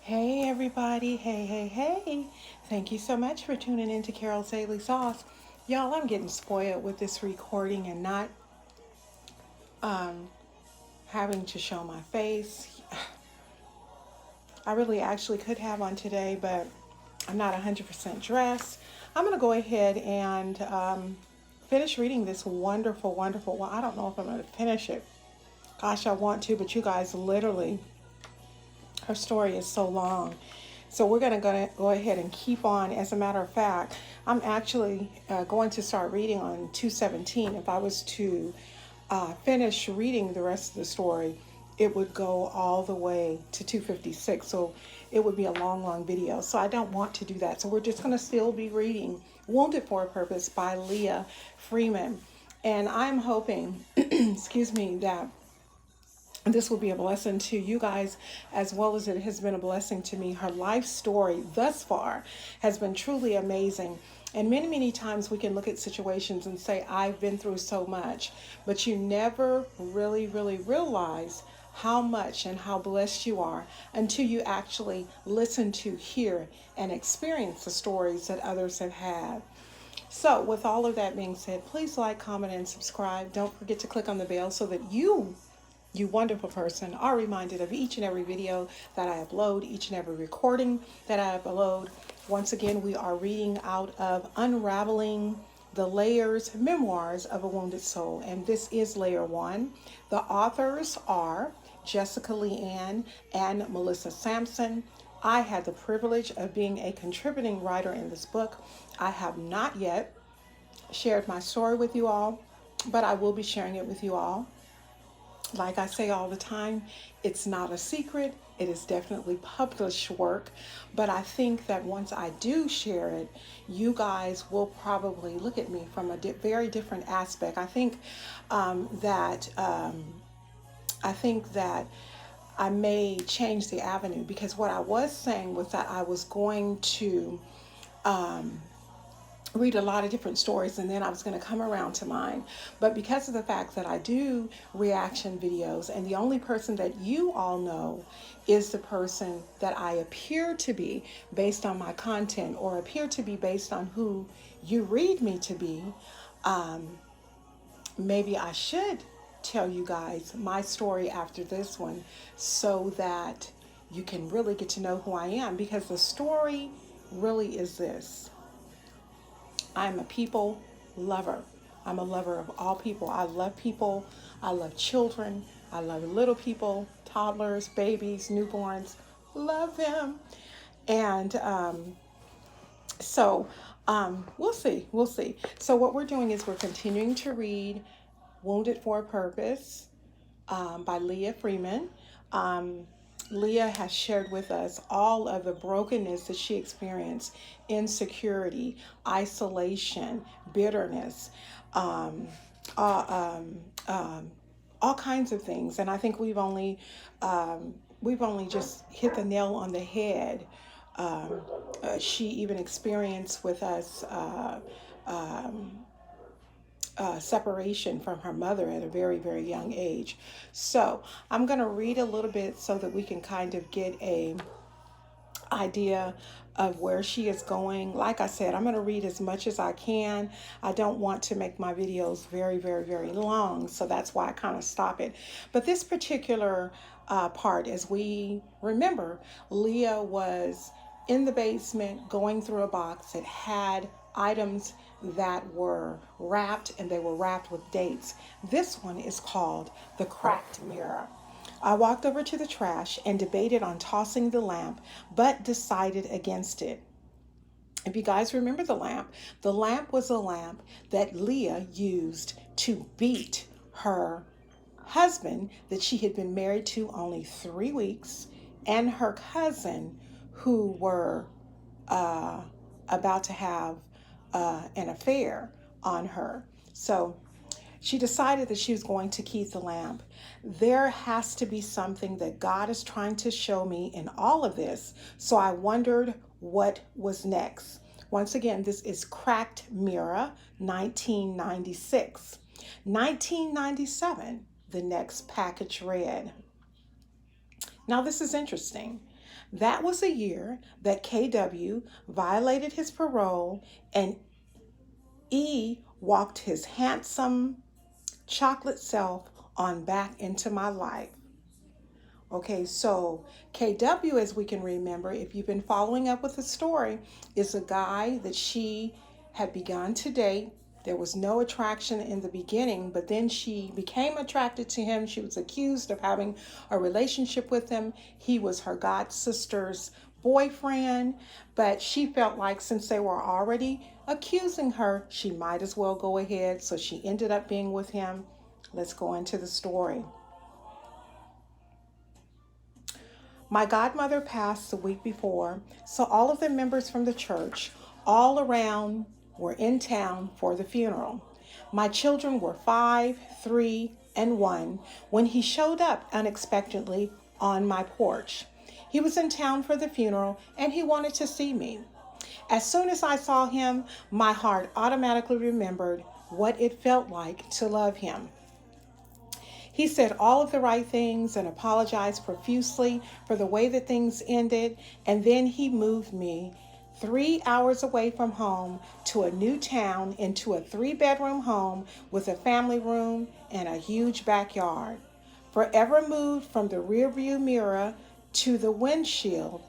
Hey everybody, hey. Thank you so much for tuning in to Carol's Daily Sauce. Y'all, I'm getting spoiled with this recording and not um, having to show my face. I really actually could have on today, but I'm not 100% dressed. I'm going to go ahead and finish reading this wonderful, well, I don't know if I'm going to finish it. Gosh, I want to, but you guys literally, her story is so long. So we're going to go ahead and keep on. As a matter of fact, I'm actually going to start reading on 217. If I was to finish reading the rest of the story, it would go all the way to 256. So it would be a long video. So I don't want to do that. So we're just going to still be reading Wounded for a Purpose by Leah Freeman. And I'm hoping, excuse me, that this will be a blessing to you guys as well as it has been a blessing to me. Her life story thus far has been truly amazing. And many times we can look at situations and say, I've been through so much, but you never really realize how much and how blessed you are until you actually listen to, hear, and experience the stories that others have had. So with all of that being said, please like, comment, and subscribe. Don't forget to click on the bell so that you wonderful person are reminded of each and every video that I upload, each and every recording that I upload. Once again, we are reading out of Unraveling the Layers, Memoirs of a Wounded Soul, and this is layer 1. The authors are Jessica LeeAnn and Melissa Sampson. I had the privilege of being a contributing writer in this book. I have not yet shared my story with you all, but I will be sharing it with you all. Like I say all the time, it's not a secret. It is definitely published work. But I think that once I do share it, you guys will probably look at me from a very different aspect. I think that I may change the avenue, because what I was saying was that I was going to read a lot of different stories and then I was going to come around to mine. But because of the fact that I do reaction videos and the only person that you all know is the person that I appear to be based on my content, or appear to be based on who you read me to be, maybe I should tell you guys my story after this one so that you can really get to know who I am, because the story really is this. I'm a people lover. I'm a lover of all people. I love people. I love children. I love little people, toddlers, babies, newborns. Love them. And so we'll see. We'll see. So what we're doing is we're continuing to read Wounded for a Purpose by Leah Freeman. Leah has shared with us all of the brokenness that she experienced: insecurity, isolation, bitterness, um, uh, um, um, all kinds of things. And I think we've only just hit the nail on the head. She even experienced with us separation from her mother at a very young age. So I'm going to read a little bit so that we can kind of get a idea of where she is going. Like I said, I'm going to read as much as I can. I don't want to make my videos very long, so that's why I kind of stop it. But this particular part, as we remember, Leah was in the basement going through a box that had items that were wrapped, and they were wrapped with dates. This one is called the cracked mirror. I walked over to the trash and debated on tossing the lamp, but decided against it. If you guys remember the lamp was a lamp that Leah used to beat her husband that she had been married to only 3 weeks, and her cousin, who were about to have an affair on her. So she decided that she was going to keep the lamp. There has to be something that God is trying to show me in all of this. So I wondered what was next. Once again, this is Cracked Mirror, 1996. 1997, the next package read. Now this is interesting. That was a year that KW violated his parole and E walked his handsome chocolate self on back into my life. Okay, so KW, as we can remember, if you've been following up with the story, is a guy that she had begun to date. There was no attraction in the beginning, but then she became attracted to him. She was accused of having a relationship with him. He was her god sister's boyfriend, but she felt like since they were already accusing her, she might as well go ahead. So she ended up being with him. Let's go into the story. My godmother passed the week before, so all of the members from the church all around were in town for the funeral. My children were 5, 3, and 1 when he showed up unexpectedly on my porch. He was in town for the funeral and he wanted to see me. As soon as I saw him, my heart automatically remembered what it felt like to love him. He said all of the right things and apologized profusely for the way that things ended, and then he moved me 3 hours away from home to a new town into a 3-bedroom home with a family room and a huge backyard. Forever moved from the rearview mirror to the windshield,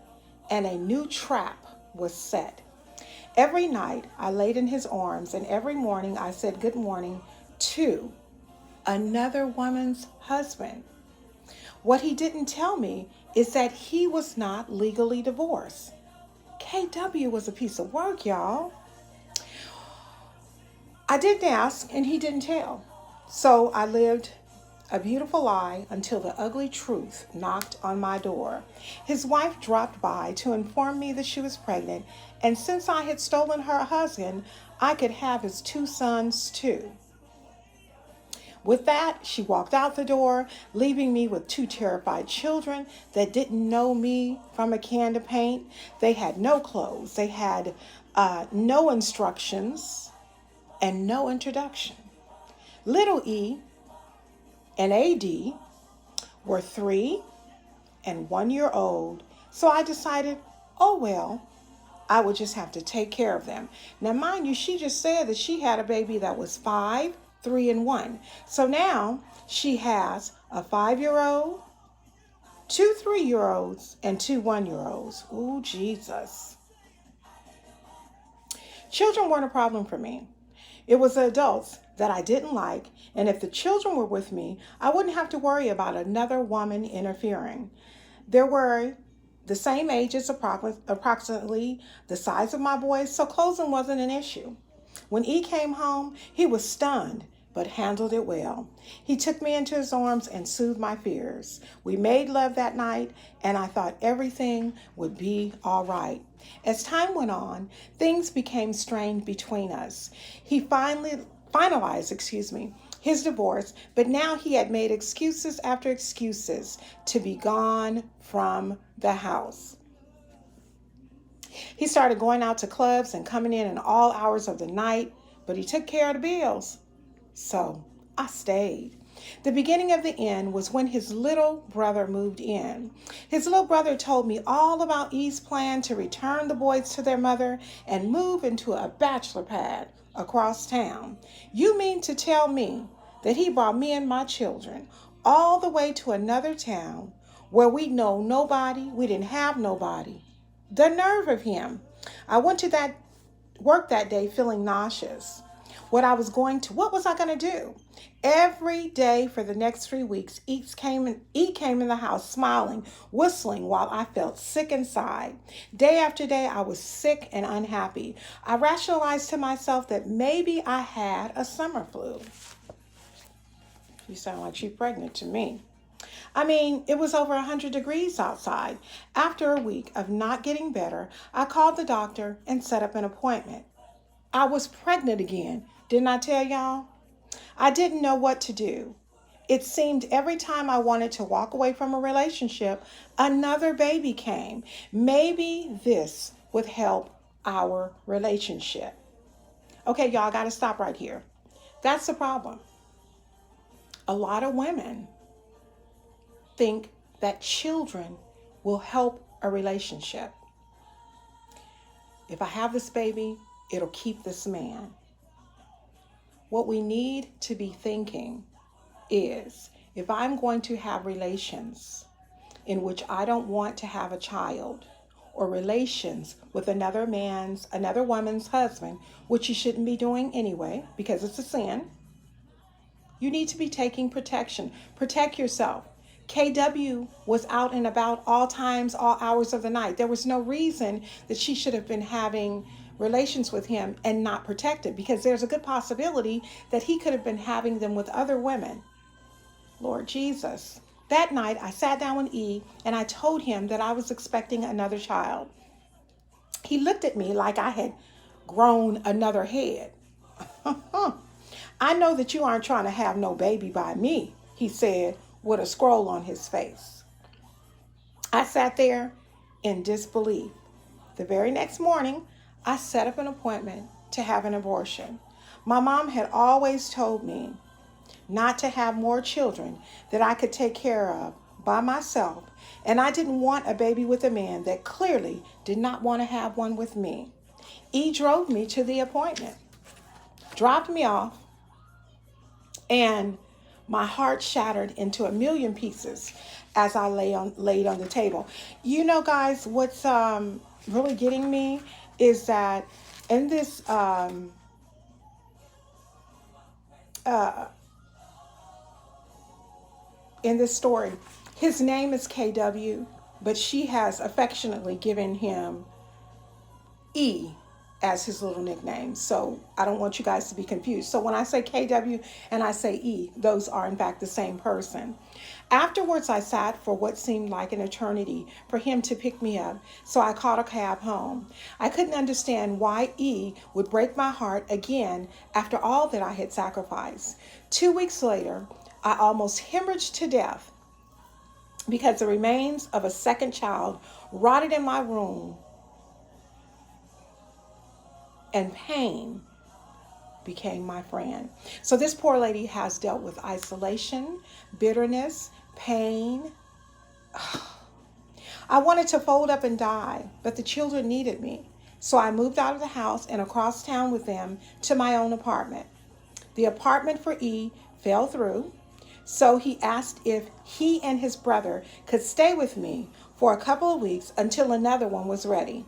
and a new trap was set. Every night I laid in his arms, and every morning I said good morning to another woman's husband. What he didn't tell me is that he was not legally divorced. KW was a piece of work, y'all. I didn't ask and he didn't tell. So I lived a beautiful lie until the ugly truth knocked on my door. His wife dropped by to inform me that she was pregnant, and since I had stolen her husband, I could have his 2 sons too. With that, she walked out the door, leaving me with 2 terrified children that didn't know me from a can of paint. They had no clothes. They had no instructions and no introduction. Little E and AD were 3 and 1 year old, so I decided, oh well, I would just have to take care of them. Now, mind you, she just said that she had a baby that was 5, 3, and 1. So now she has a 5-year-old, 2 3-year-olds, and 2 1-year-olds. Ooh, Jesus. Children weren't a problem for me. It was the adults that I didn't like, and if the children were with me, I wouldn't have to worry about another woman interfering. There were the same ages, approximately the size of my boys, so clothing wasn't an issue. When E came home, he was stunned, but handled it well. He took me into his arms and soothed my fears. We made love that night, and I thought everything would be all right. As time went on, things became strained between us. He finalized his divorce, but now he had made excuses after excuses to be gone from the house. He started going out to clubs and coming in all hours of the night, but he took care of the bills. So I stayed. The beginning of the end was when his little brother moved in. His little brother told me all about E's plan to return the boys to their mother and move into a bachelor pad across town. You mean to tell me that he brought me and my children all the way to another town where we know nobody, we didn't have nobody? The nerve of him. I went to that work that day feeling nauseous. What was I going to do? Every day for the next 3 weeks, E came in the house smiling, whistling while I felt sick inside. Day after day, I was sick and unhappy. I rationalized to myself that maybe I had a summer flu. You sound like she's pregnant to me. I mean, it was over 100 degrees outside. After a week of not getting better, I called the doctor and set up an appointment. I was pregnant again. Didn't I tell y'all? I didn't know what to do. It seemed every time I wanted to walk away from a relationship, another baby came. Maybe this would help our relationship. Okay, y'all, got to stop right here. That's the problem. A lot of women think that children will help a relationship. If I have this baby, it'll keep this man. What we need to be thinking is, if I'm going to have relations in which I don't want to have a child, or relations with another woman's husband, which you shouldn't be doing anyway because it's a sin, you need to be taking protection. Protect yourself. KW was out and about all times, all hours of the night. There was no reason that she should have been having relations with him and not protected, because there's a good possibility that he could have been having them with other women. Lord Jesus. That night, I sat down with E and I told him that I was expecting another child. He looked at me like I had grown another head. I know that you aren't trying to have no baby by me, he said with a scroll on his face. I sat there in disbelief. The very next morning, I set up an appointment to have an abortion. My mom had always told me not to have more children that I could take care of by myself, and I didn't want a baby with a man that clearly did not want to have one with me. E drove me to the appointment, dropped me off, and my heart shattered into a million pieces as I laid on the table. You know, guys, what's really getting me is that in this story, his name is KW, but she has affectionately given him E as his little nickname. So I don't want you guys to be confused. So when I say KW and I say E, those are in fact the same person. Afterwards, I sat for what seemed like an eternity for him to pick me up, so I caught a cab home. I couldn't understand why E would break my heart again after all that I had sacrificed. 2 weeks later, I almost hemorrhaged to death because the remains of a second child rotted in my room, and pain became my friend. So this poor lady has dealt with isolation, bitterness, pain. I wanted to fold up and die, but the children needed me. So I moved out of the house and across town with them to my own apartment. The apartment for E fell through, so he asked if he and his brother could stay with me for a couple of weeks until another one was ready.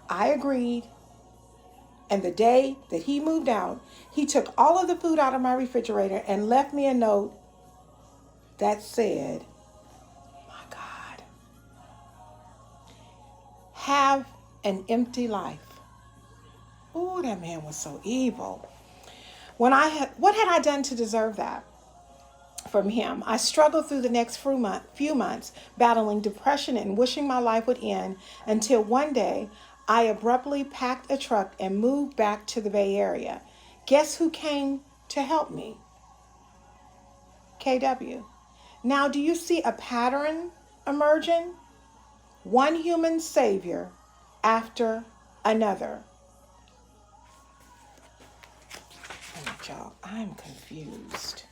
I agreed. And the day that he moved out, he took all of the food out of my refrigerator and left me a note that said, my God, have an empty life. Oh, that man was so evil. What had I done to deserve that from him? I struggled through the next few months, battling depression and wishing my life would end, until one day I abruptly packed a truck and moved back to the Bay Area. Guess who came to help me? KW. Now, do you see a pattern emerging? One human savior after another. Oh, y'all, I'm confused.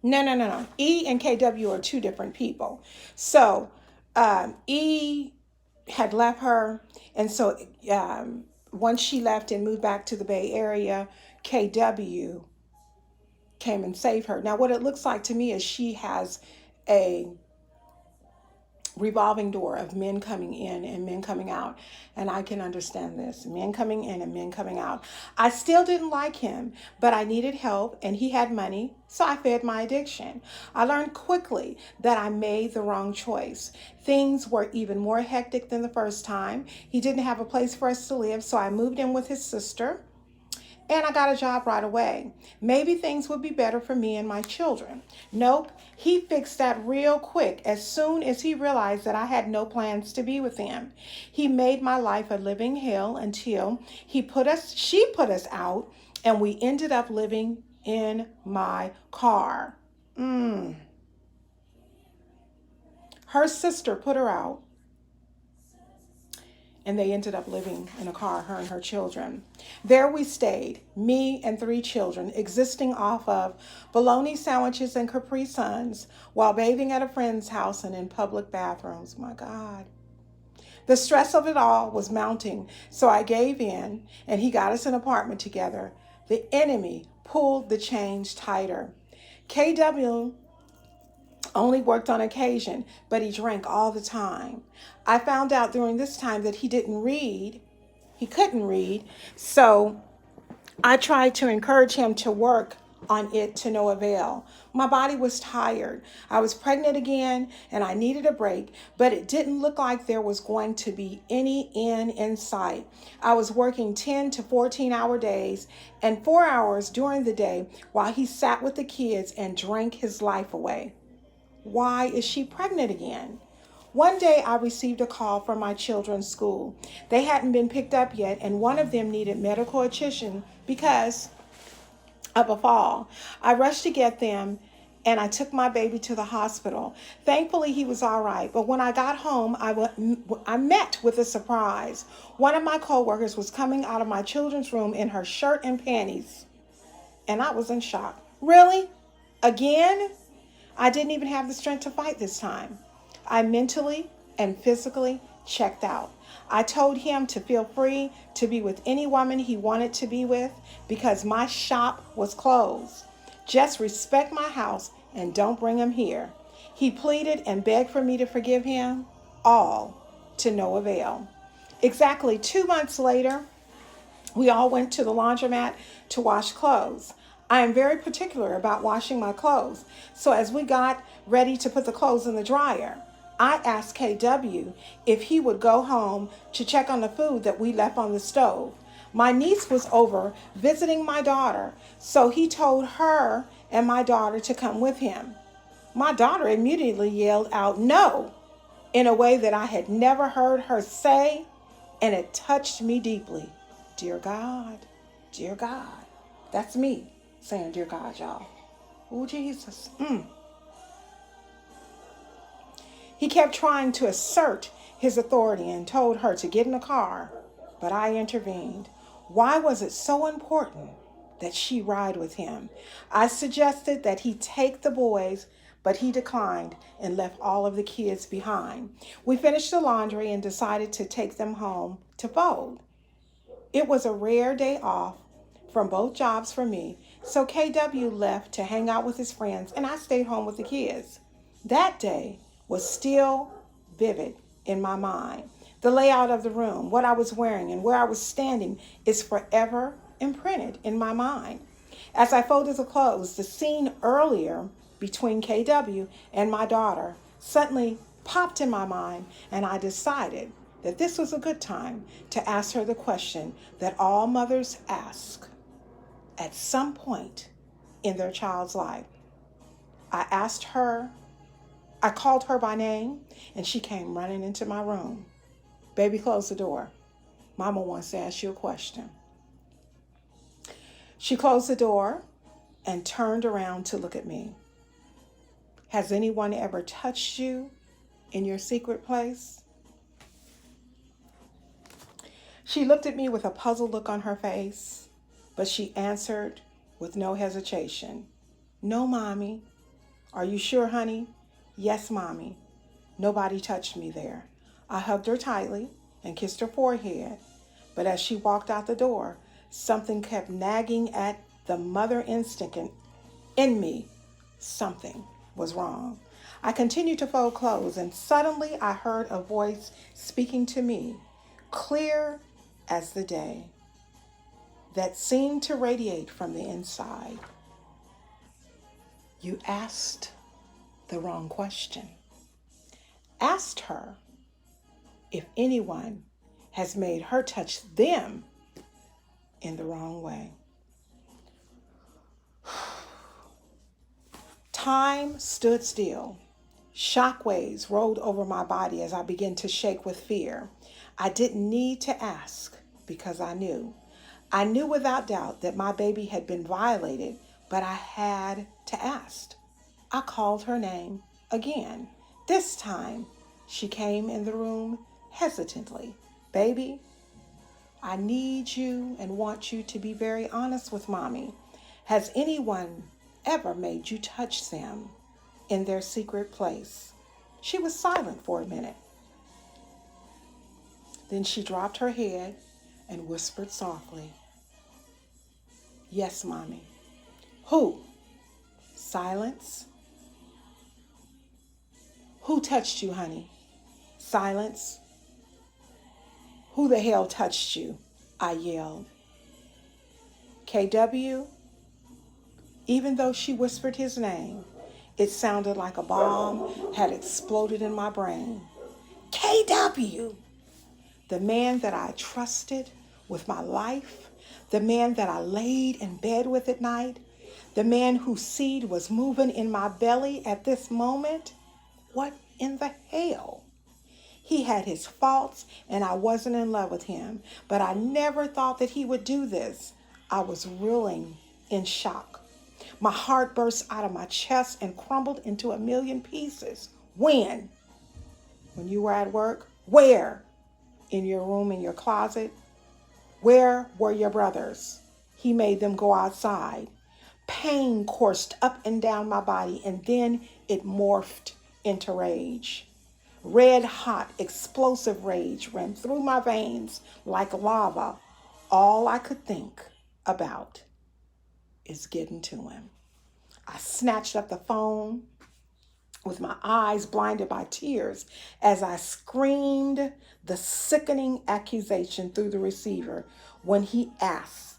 No. E and KW are two different people. So E had left her, and so once she left and moved back to the Bay Area, KW came and saved her. Now, what it looks like to me is she has a revolving door of men coming in and men coming out. And I can understand this. Men coming in and men coming out. I still didn't like him, but I needed help and he had money, so I fed my addiction. I learned quickly that I made the wrong choice. Things were even more hectic than the first time. He didn't have a place for us to live, so I moved in with his sister. And I got a job right away. Maybe things would be better for me and my children. Nope, he fixed that real quick as soon as he realized that I had no plans to be with him. He made my life a living hell until she put us out, and we ended up living in my car. Her sister put her out, and they ended up living in a car, her and her children. There we stayed, me and 3 children, existing off of bologna sandwiches and Capri Suns while bathing at a friend's house and in public bathrooms. My God. The stress of it all was mounting, so I gave in and he got us an apartment together. The enemy pulled the chains tighter. KW only worked on occasion, but he drank all the time. I found out during this time that he didn't read. He couldn't read, so I tried to encourage him to work on it to no avail. My body was tired. I was pregnant again and I needed a break, but it didn't look like there was going to be any end in sight. I was working 10 to 14-hour days and 4 hours during the day while he sat with the kids and drank his life away. Why is she pregnant again? One day I received a call from my children's school. They hadn't been picked up yet, and one of them needed medical attention because of a fall. I rushed to get them, and I took my baby to the hospital. Thankfully, he was all right, but when I got home, I met with a surprise. One of my coworkers was coming out of my children's room in her shirt and panties, and I was in shock. Really? Again? I didn't even have the strength to fight this time. I mentally and physically checked out. I told him to feel free to be with any woman he wanted to be with because my shop was closed. Just respect my house and don't bring him here. He pleaded and begged for me to forgive him, all to no avail. Exactly 2 months later, we all went to the laundromat to wash clothes. I am very particular about washing my clothes, so as we got ready to put the clothes in the dryer, I asked KW if he would go home to check on the food that we left on the stove. My niece was over visiting my daughter, so he told her and my daughter to come with him. My daughter immediately yelled out no in a way that I had never heard her say, and it touched me deeply. Dear God, that's me saying dear God, y'all. Oh, Jesus. He kept trying to assert his authority and told her to get in the car, but I intervened. Why was it so important that she ride with him? I suggested that he take the boys, but he declined and left all of the kids behind. We finished the laundry and decided to take them home to fold. It was a rare day off from both jobs for me, so KW left to hang out with his friends and I stayed home with the kids. That day was still vivid in my mind. The layout of the room, what I was wearing, and where I was standing is forever imprinted in my mind. As I folded the clothes, the scene earlier between KW and my daughter suddenly popped in my mind, and I decided that this was a good time to ask her the question that all mothers ask at some point in their child's life. I called her by name, and she came running into my room. Baby, close the door. Mama wants to ask you a question. She closed the door and turned around to look at me. Has anyone ever touched you in your secret place? She looked at me with a puzzled look on her face, but she answered with no hesitation. No, Mommy. Are you sure, honey? Yes, Mommy. Nobody touched me there. I hugged her tightly and kissed her forehead, but as she walked out the door, something kept nagging at the mother instinct in me. Something was wrong. I continued to fold clothes, and suddenly I heard a voice speaking to me, clear as the day, that seemed to radiate from the inside. You asked the wrong question. Asked her if anyone has made her touch them in the wrong way. Time stood still. Shockwaves rolled over my body as I began to shake with fear. I didn't need to ask because I knew. I knew without doubt that my baby had been violated, but I had to ask. I called her name again. This time, she came in the room hesitantly. Baby, I need you and want you to be very honest with mommy. Has anyone ever made you touch them in their secret place? She was silent for a minute. Then she dropped her head and whispered softly, yes, mommy. Who? Silence. Who touched you, honey? Silence. Who the hell touched you? I yelled. KW? Even though she whispered his name, it sounded like a bomb had exploded in my brain. KW! The man that I trusted with my life, the man that I laid in bed with at night, the man whose seed was moving in my belly at this moment. What in the hell? He had his faults and I wasn't in love with him, but I never thought that he would do this. I was reeling in shock. My heart burst out of my chest and crumbled into a million pieces. When? When you were at work? Where? In your room, in your closet? Where were your brothers? He made them go outside. Pain coursed up and down my body, and then it morphed into rage. Red hot, explosive rage ran through my veins like lava. All I could think about is getting to him. I snatched up the phone with my eyes blinded by tears as I screamed the sickening accusation through the receiver when he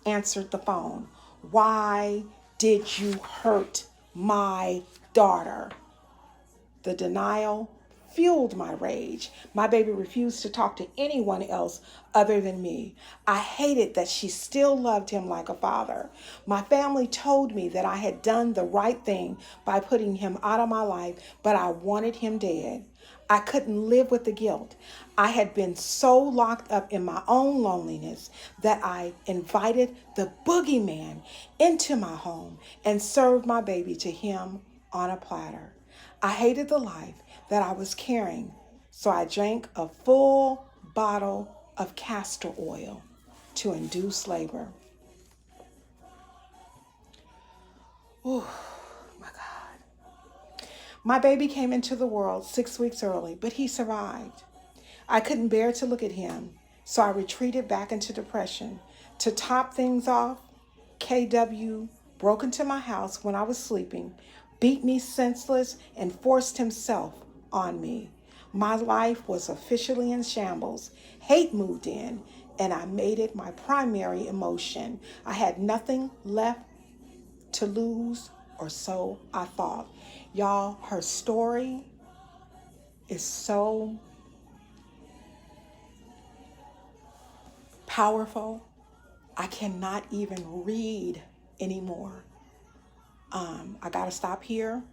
answered the phone. Why did you hurt my daughter? The denial fueled my rage. My baby refused to talk to anyone else other than me. I hated that she still loved him like a father. My family told me that I had done the right thing by putting him out of my life, but I wanted him dead. I couldn't live with the guilt. I had been so locked up in my own loneliness that I invited the boogeyman into my home and served my baby to him on a platter. I hated the life that I was carrying, so I drank a full bottle of castor oil to induce labor. Oh my God. My baby came into the world 6 weeks early, but he survived. I couldn't bear to look at him, so I retreated back into depression. To top things off, KW broke into my house when I was sleeping, beat me senseless, and forced himself on me. My life was officially in shambles. Hate moved in, and I made it my primary emotion. I had nothing left to lose, or so I thought. Y'all, her story is so powerful. I cannot even read anymore. I gotta stop here.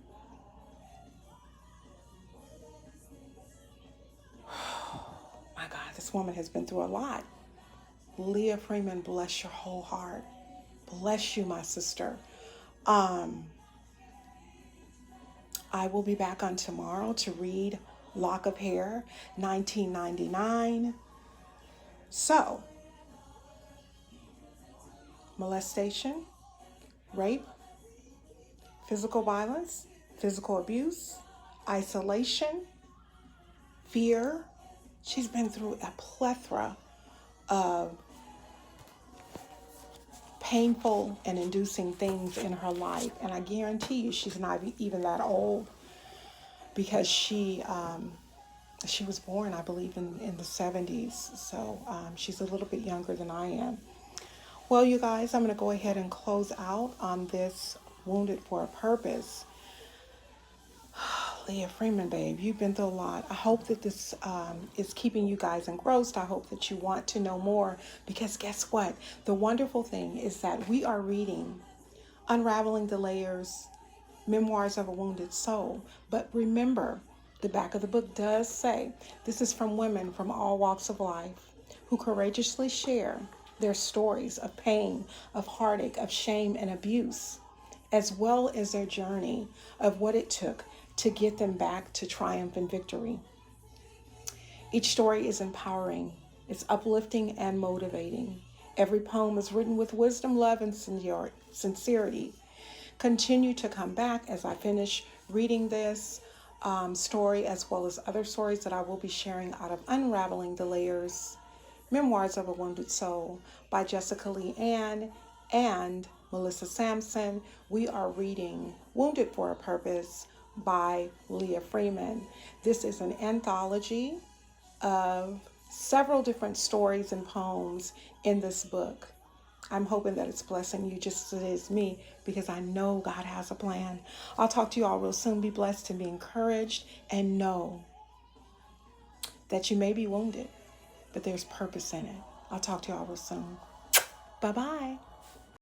My God, this woman has been through a lot. Leah Freeman, bless your whole heart. Bless you, my sister. I will be back on tomorrow to read Lock of Hair, 1999. So, molestation, rape, physical violence, physical abuse, isolation, fear. She's been through a plethora of painful and inducing things in her life. And I guarantee you she's not even that old, because she was born, I believe, in the 70s. So she's a little bit younger than I am. Well, you guys, I'm going to go ahead and close out on this Wounded for a Purpose. Leah Freeman, babe, you've been through a lot. I hope that this is keeping you guys engrossed. I hope that you want to know more, because guess what? The wonderful thing is that we are reading Unraveling the Layers, Memoirs of a Wounded Soul. But remember, the back of the book does say this is from women from all walks of life who courageously share their stories of pain, of heartache, of shame and abuse, as well as their journey of what it took to get them back to triumph and victory. Each story is empowering It's uplifting and motivating. Every poem is written with wisdom, love, and sincerity. Continue to come back as I finish reading this story, as well as other stories that I will be sharing out of Unraveling the Layers, Memoirs of a Wounded Soul by Jessica LeeAnn and Melissa Sampson. We are reading Wounded for a Purpose by Leah Freeman. This is an anthology of several different stories and poems in this book. I'm hoping that it's blessing you just as it is me, because I know God has a plan. I'll talk to you all real soon. Be blessed and be encouraged, and know that you may be wounded, but there's purpose in it. I'll talk to you all real soon. Bye-bye.